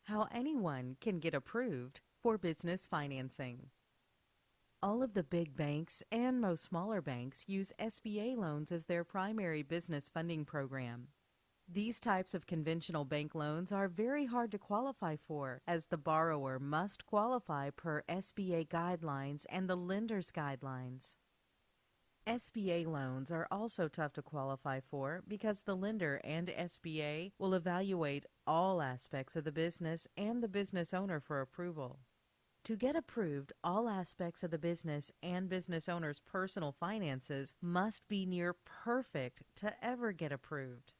How anyone can get approved for business financing. All of the big banks and most smaller banks use SBA loans as their primary business funding program. These types of conventional bank loans are very hard to qualify for, as the borrower must qualify per SBA guidelines and the lender's guidelines. SBA loans are also tough to qualify for because the lender and SBA will evaluate all aspects of the business and the business owner for approval. To get approved, all aspects of the business and business owner's personal finances must be near perfect to ever get approved.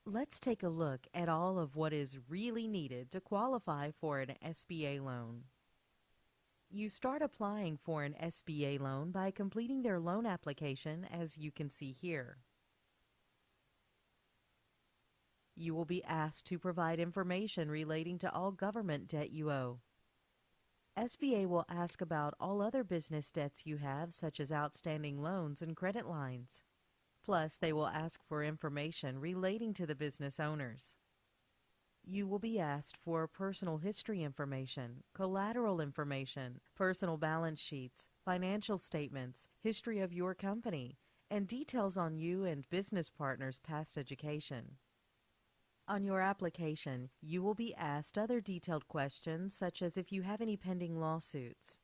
Let's take a look at all of what is really needed to qualify for an SBA loan. You start applying for an SBA loan by completing their loan application, as you can see here. You will be asked to provide information relating to all government debt you owe. SBA will ask about all other business debts you have, such as outstanding loans and credit lines. Plus, they will ask for information relating to the business owners. You will be asked for personal history information, collateral information, personal balance sheets, financial statements, history of your company, and details on you and business partners' past education. On your application, you will be asked other detailed questions, such as if you have any pending lawsuits.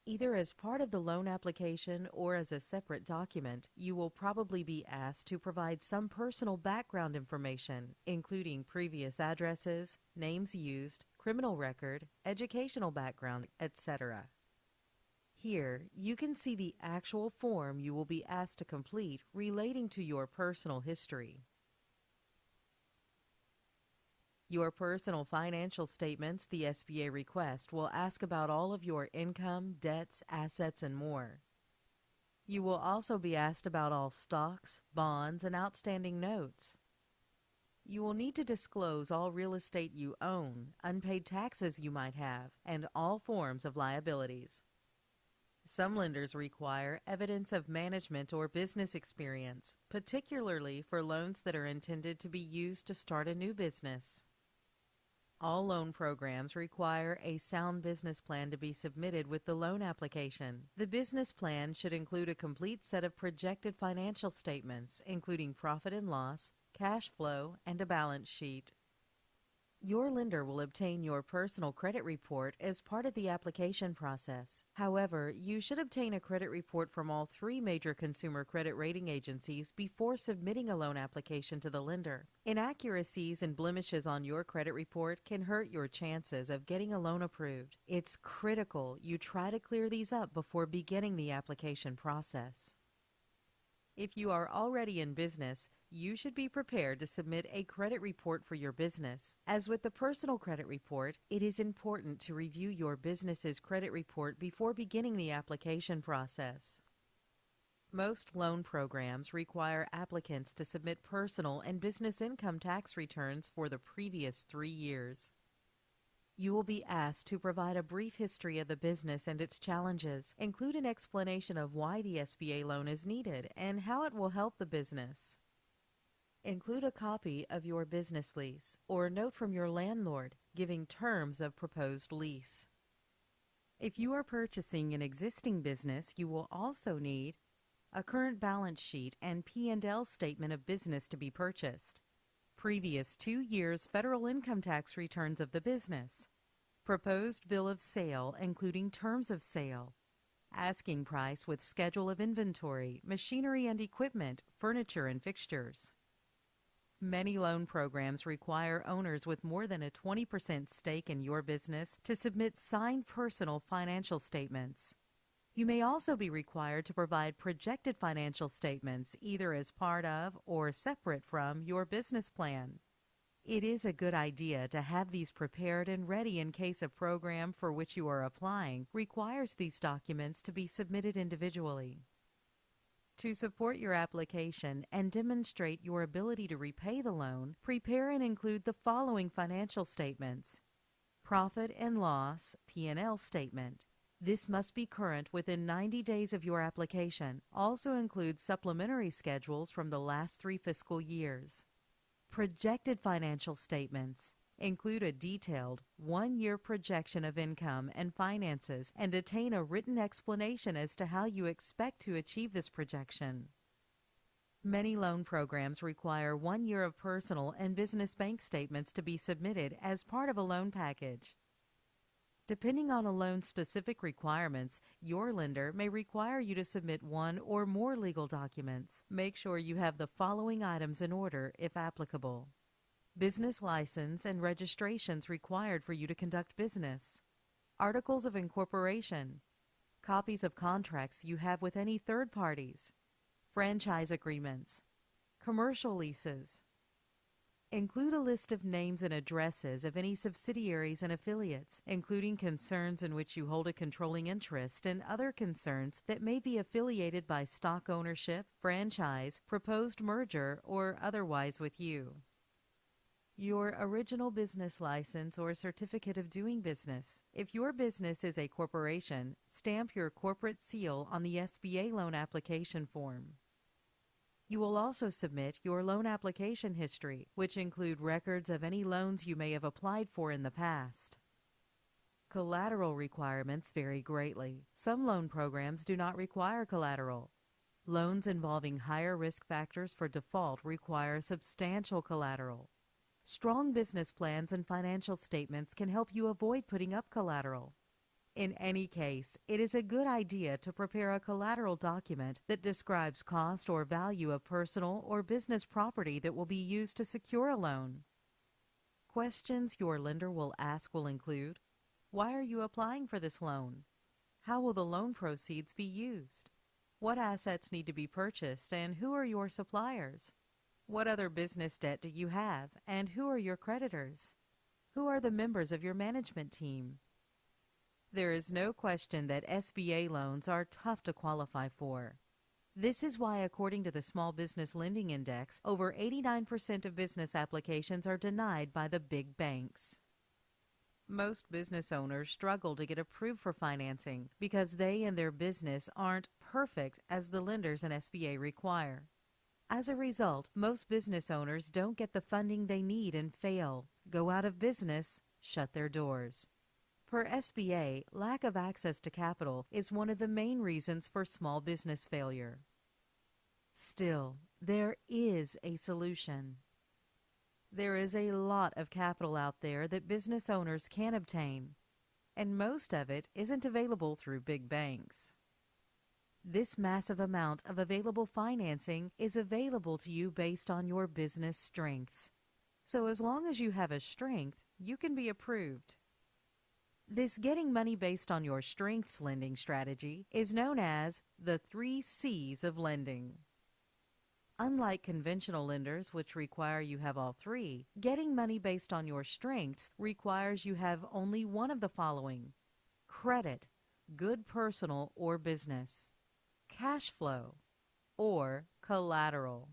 Either as part of the loan application or as a separate document, you will probably be asked to provide some personal background information, including previous addresses, names used, criminal record, educational background, etc. Here, you can see the actual form you will be asked to complete relating to your personal history. Your personal financial statements the SBA request will ask about all of your income, debts, assets, and more. You will also be asked about all stocks, bonds, and outstanding notes. You will need to disclose all real estate you own, unpaid taxes you might have, and all forms of liabilities. Some lenders require evidence of management or business experience, particularly for loans that are intended to be used to start a new business. All loan programs require a sound business plan to be submitted with the loan application. The business plan should include a complete set of projected financial statements, including profit and loss, cash flow, and a balance sheet. Your lender will obtain your personal credit report as part of the application process. However, you should obtain a credit report from all three major consumer credit rating agencies before submitting a loan application to the lender. Inaccuracies and blemishes on your credit report can hurt your chances of getting a loan approved. It's critical you try to clear these up before beginning the application process. If you are already in business, you should be prepared to submit a credit report for your business. As with the personal credit report, it is important to review your business's credit report before beginning the application process. Most loan programs require applicants to submit personal and business income tax returns for the previous 3 years. You will be asked to provide a brief history of the business and its challenges, include an explanation of why the SBA loan is needed and how it will help the business. Include a copy of your business lease or a note from your landlord giving terms of proposed lease. If you are purchasing an existing business, you will also need a current balance sheet and P&L statement of business to be purchased, previous 2 years federal income tax returns of the business, proposed bill of sale including terms of sale, asking price with schedule of inventory, machinery and equipment, furniture and fixtures. Many loan programs require owners with more than a 20% stake in your business to submit signed personal financial statements. You may also be required to provide projected financial statements either as part of or separate from your business plan. It is a good idea to have these prepared and ready in case a program for which you are applying requires these documents to be submitted individually. To support your application and demonstrate your ability to repay the loan, prepare and include the following financial statements. Profit and loss, P&L statement. This must be current within 90 days of your application. Also includes supplementary schedules from the last 3 fiscal years. Projected financial statements. Include a detailed one-year projection of income and finances and attain a written explanation as to how you expect to achieve this projection. Many loan programs require 1 year of personal and business bank statements to be submitted as part of a loan package. Depending on a loan's specific requirements, your lender may require you to submit one or more legal documents. Make sure you have the following items in order if applicable: business license and registrations required for you to conduct business, articles of incorporation, copies of contracts you have with any third parties, franchise agreements, commercial leases. Include a list of names and addresses of any subsidiaries and affiliates, including concerns in which you hold a controlling interest and other concerns that may be affiliated by stock ownership, franchise, proposed merger, or otherwise with you. Your original business license or certificate of doing business. If your business is a corporation, stamp your corporate seal on the SBA loan application form. You will also submit your loan application history, which include records of any loans you may have applied for in the past. Collateral requirements vary greatly. Some loan programs do not require collateral. Loans involving higher risk factors for default require substantial collateral. Strong business plans and financial statements can help you avoid putting up collateral. In any case, it is a good idea to prepare a collateral document that describes cost or value of personal or business property that will be used to secure a loan. Questions your lender will ask will include: why are you applying for this loan? How will the loan proceeds be used? What assets need to be purchased and who are your suppliers? What other business debt do you have and who are your creditors? Who are the members of your management team? There is no question that SBA loans are tough to qualify for. This is why, according to the Small Business Lending Index, over 89% of business applications are denied by the big banks. Most business owners struggle to get approved for financing because they and their business aren't perfect as the lenders and SBA require. As a result, most business owners don't get the funding they need and fail, go out of business, shut their doors. Per SBA, lack of access to capital is one of the main reasons for small business failure. Still, there is a solution. There is a lot of capital out there that business owners can obtain, and most of it isn't available through big banks. This massive amount of available financing is available to you based on your business strengths. So as long as you have a strength, you can be approved. This getting money based on your strengths lending strategy is known as the 3 C's of lending. Unlike conventional lenders, which require you have all three, getting money based on your strengths requires you have only one of the following: credit, good personal or business, cash flow, or collateral.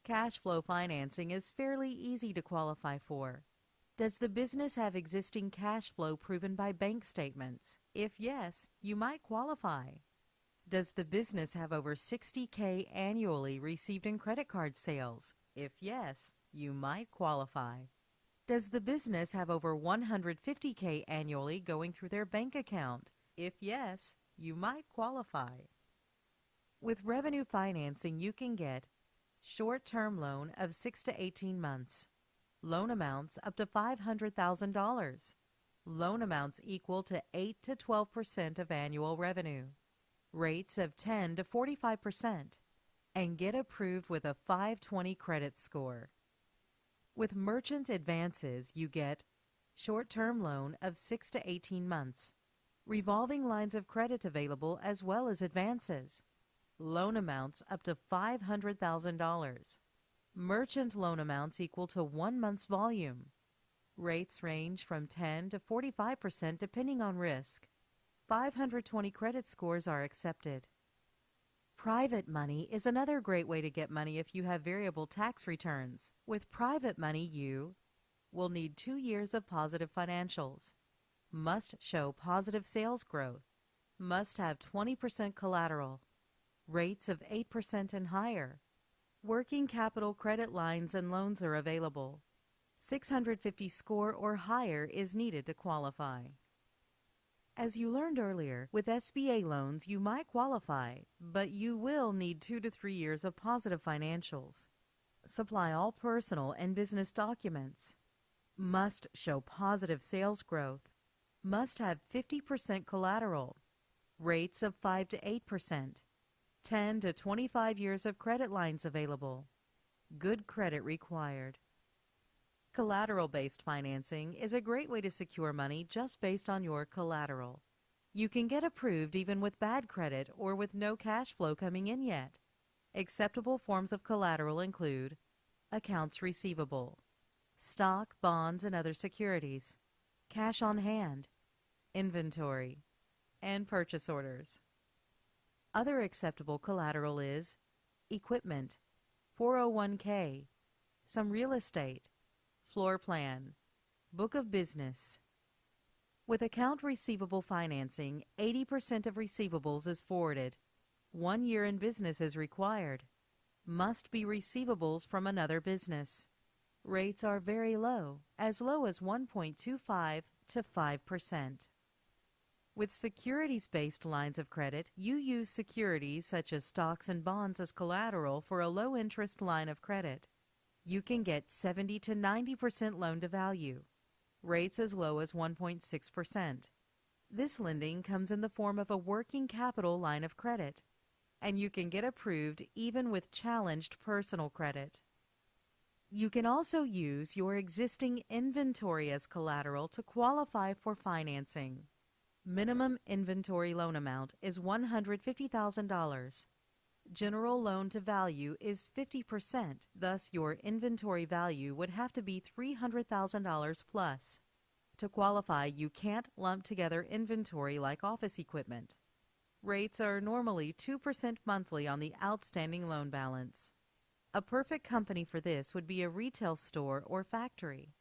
Cash flow financing is fairly easy to qualify for. Does the business have existing cash flow proven by bank statements? If yes, you might qualify. Does the business have over $60,000 annually received in credit card sales? If yes, you might qualify. Does the business have over $150,000 annually going through their bank account? If yes, you might qualify. With revenue financing, you can get short-term loan of 6 to 18 months. Loan amounts up to $500,000. Loan amounts equal to 8 to 12% of annual revenue. Rates of 10 to 45%. And get approved with a 520 credit score. With merchant advances, you get short-term loan of 6 to 18 months. Revolving lines of credit available as well as advances. Loan amounts up to $500,000. Merchant loan amounts equal to 1 month's volume. Rates range from 10 to 45% depending on risk. 520 credit scores are accepted. Private money is another great way to get money if you have variable tax returns. With private money, you will need 2 years of positive financials, must show positive sales growth, must have 20% collateral, rates of 8% and higher. Working capital credit lines and loans are available. 650 score or higher is needed to qualify. As you learned earlier, with SBA loans you might qualify, but you will need 2 to 3 years of positive financials. Supply all personal and business documents. Must show positive sales growth. Must have 50% collateral. Rates of 5 to 8%. 10 to 25 years of credit lines available. Good credit required. Collateral-based financing is a great way to secure money just based on your collateral. You can get approved even with bad credit or with no cash flow coming in yet. Acceptable forms of collateral include accounts receivable, stock, bonds, and other securities, cash on hand, inventory, and purchase orders. Other acceptable collateral is equipment, 401k, some real estate, floor plan, book of business. With account receivable financing, 80% of receivables is forwarded. 1 year in business is required. Must be receivables from another business. Rates are very low as 1.25 to 5%. With securities-based lines of credit, you use securities such as stocks and bonds as collateral for a low-interest line of credit. You can get 70 to 90% loan-to-value. Rates as low as 1.6%. This lending comes in the form of a working capital line of credit, and you can get approved even with challenged personal credit. You can also use your existing inventory as collateral to qualify for financing. Minimum inventory loan amount is $150,000. General loan to value is 50%, thus your inventory value would have to be $300,000 plus. To qualify, you can't lump together inventory like office equipment. Rates are normally 2% monthly on the outstanding loan balance. A perfect company for this would be a retail store or factory.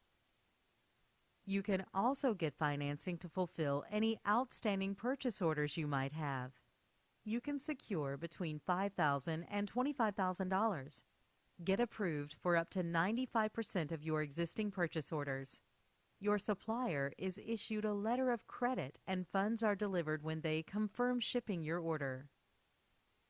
You can also get financing to fulfill any outstanding purchase orders you might have. You can secure between $5,000 and $25,000. Get approved for up to 95% of your existing purchase orders. Your supplier is issued a letter of credit and funds are delivered when they confirm shipping your order.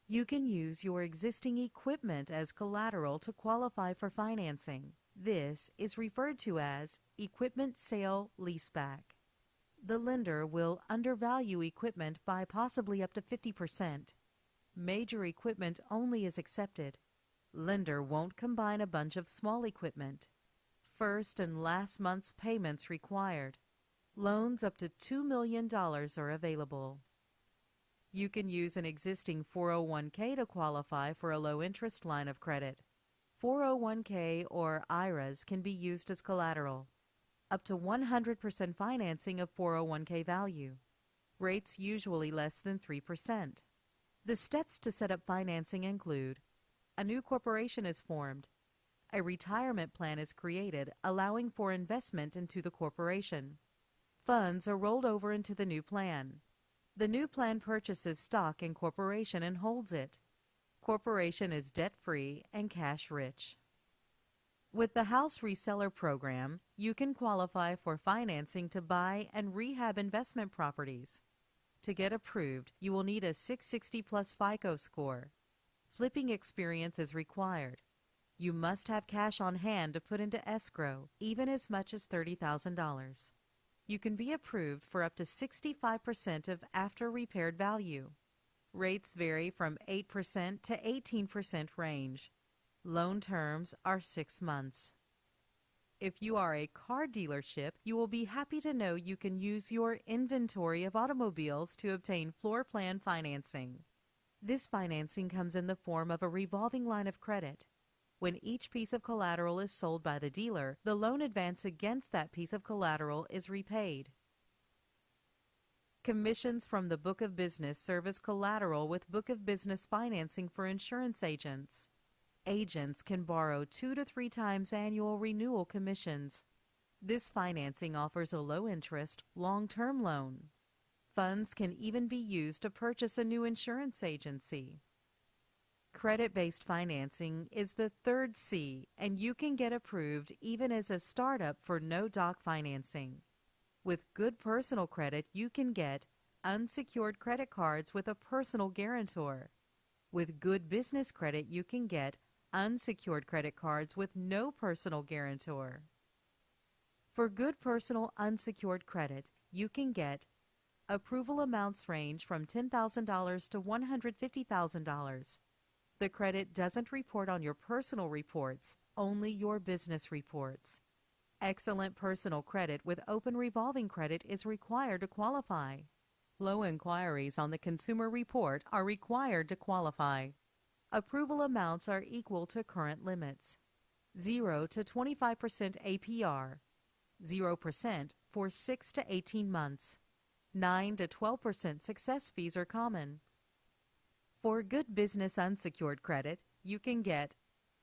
You can use your existing equipment as collateral to qualify for financing. This is referred to as equipment sale leaseback. The lender will undervalue equipment by possibly up to 50%. Major equipment only is accepted. Lender won't combine a bunch of small equipment. First and last month's payments required. Loans up to $2 million are available. You can use an existing 401k to qualify for a low-interest line of credit. 401k or IRAs can be used as collateral. Up to 100% financing of 401k value. Rates usually less than 3%. The steps to set up financing include: a new corporation is formed. A retirement plan is created, allowing for investment into the corporation. Funds are rolled over into the new plan. The new plan purchases stock in corporation and holds it. Corporation is debt-free and cash-rich. With the House Reseller Program, you can qualify for financing to buy and rehab investment properties. To get approved, you will need a 660 plus FICO score. Flipping experience is required. You must have cash on hand to put into escrow, even as much as $30,000. You can be approved for up to 65% of after-repaired value. Rates vary from 8% to 18% range. Loan terms are 6 months. If you are a car dealership, you will be happy to know you can use your inventory of automobiles to obtain floor plan financing. This financing comes in the form of a revolving line of credit. When each piece of collateral is sold by the dealer, the loan advance against that piece of collateral is repaid. Commissions from the Book of Business serve as collateral with Book of Business financing for insurance agents. Agents can borrow 2 to 3 times annual renewal commissions. This financing offers a low-interest, long-term loan. Funds can even be used to purchase a new insurance agency. Credit-based financing is the third C, and you can get approved even as a startup for no-doc financing. With good personal credit, you can get unsecured credit cards with a personal guarantor. With good business credit, you can get unsecured credit cards with no personal guarantor. For good personal unsecured credit, you can get approval amounts range from $10,000 to $150,000. The credit doesn't report on your personal reports, only your business reports. Excellent personal credit with open revolving credit is required to qualify. Low inquiries on the consumer report are required to qualify. Approval amounts are equal to current limits. 0 to 25% APR. 0% for 6 to 18 months. 9 to 12% success fees are common. For good business unsecured credit, you can get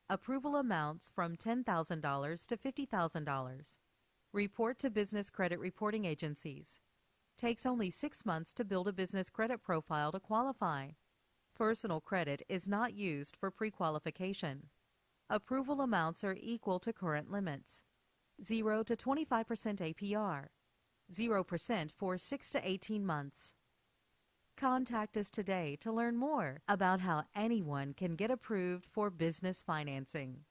approval amounts from $10,000 to $50,000. Report to business credit reporting agencies. Takes only 6 months to build a business credit profile to qualify. Personal credit is not used for pre-qualification. Approval amounts are equal to current limits. 0 to 25% APR. 0% for 6 to 18 months. Contact us today to learn more about how anyone can get approved for business financing.